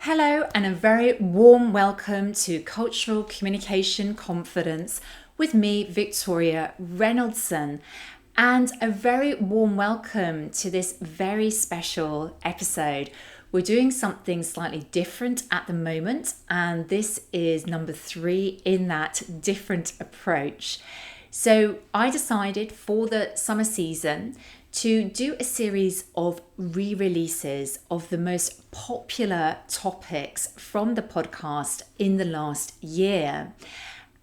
Hello, and a very warm welcome to Cultural Communication Confidence with me, Victoria Reynoldson, and a very warm welcome to this very special episode. We're doing something slightly different at the moment, and this is number 3 in that different approach. So I decided for the summer season to do a series of re-releases of the most popular topics from the podcast in the last year.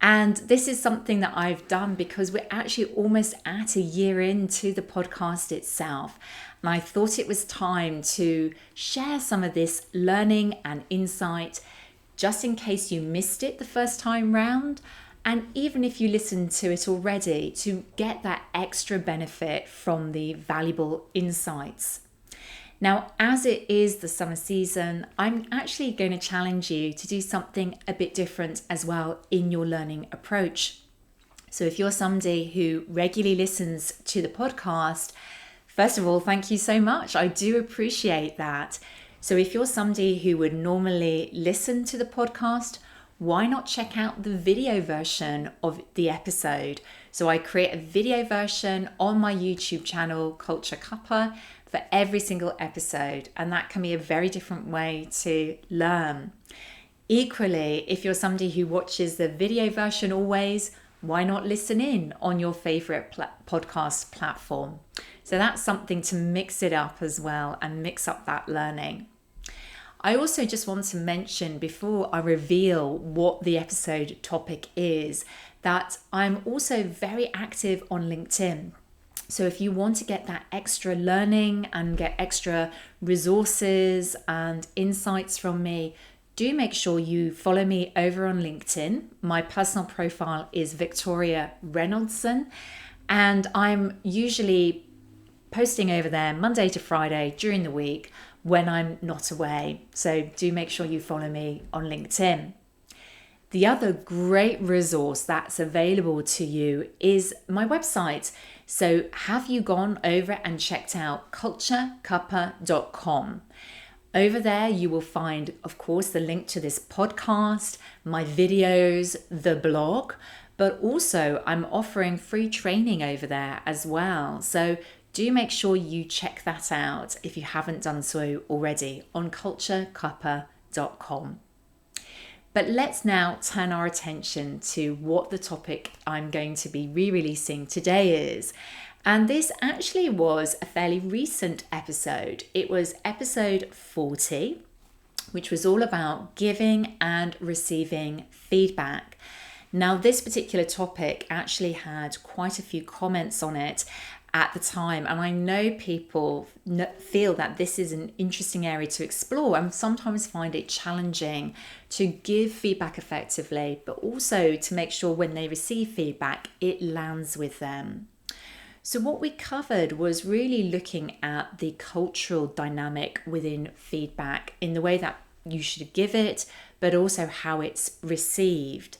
And this is something that I've done because we're actually almost at a year into the podcast itself. And I thought it was time to share some of this learning and insight just in case you missed it the first time round. And even if you listened to it already, to get that extra benefit from the valuable insights. Now, as it is the summer season, I'm actually going to challenge you to do something a bit different as well in your learning approach. So if you're somebody who regularly listens to the podcast, first of all, thank you so much. I do appreciate that. So if you're somebody who would normally listen to the podcast, why not check out the video version of the episode? So I create a video version on my YouTube channel, Culture Cuppa, for every single episode. And that can be a very different way to learn. Equally, if you're somebody who watches the video version always, why not listen in on your favorite podcast platform? So that's something to mix it up as well and mix up that learning. I also just want to mention before I reveal what the episode topic is, that I'm also very active on LinkedIn. So if you want to get that extra learning and get extra resources and insights from me, do make sure you follow me over on LinkedIn. My personal profile is Victoria Reynoldson, and I'm usually posting over there Monday to Friday during the week when I'm not away. So do make sure you follow me on LinkedIn. The other great resource that's available to you is my website. So have you gone over and checked out culturecuppa.com? Over there, you will find, of course, the link to this podcast, my videos, the blog, but also I'm offering free training over there as well. So do make sure you check that out if you haven't done so already on culturecuppa.com. But let's now turn our attention to what the topic I'm going to be re-releasing today is. And this actually was a fairly recent episode. It was episode 40, which was all about giving and receiving feedback. Now, this particular topic actually had quite a few comments on it at the time, and I know people feel that this is an interesting area to explore and sometimes find it challenging to give feedback effectively, but also to make sure when they receive feedback, it lands with them. So what we covered was really looking at the cultural dynamic within feedback in the way that you should give it, but also how it's received.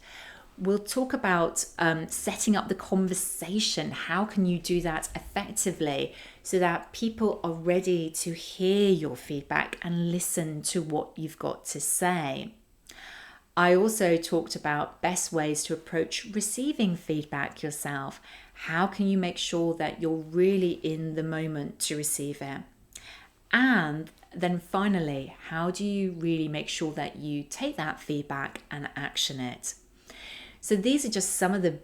We'll talk about setting up the conversation. How can you do that effectively so that people are ready to hear your feedback and listen to what you've got to say? I also talked about best ways to approach receiving feedback yourself. How can you make sure that you're really in the moment to receive it? And then finally, how do you really make sure that you take that feedback and action it? So these are just some of the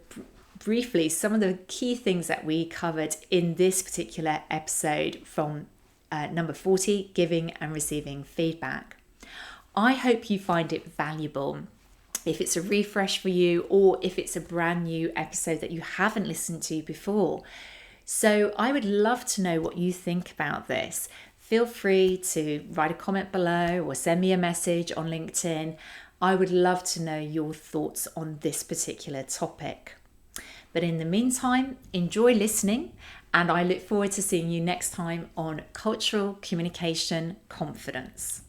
key things that we covered in this particular episode from number 40, giving and receiving feedback. I hope you find it valuable. If it's a refresh for you or if it's a brand new episode that you haven't listened to before. So I would love to know what you think about this. Feel free to write a comment below or send me a message on LinkedIn. I would love to know your thoughts on this particular topic. But in the meantime, enjoy listening, and I look forward to seeing you next time on Cultural Communication Confidence.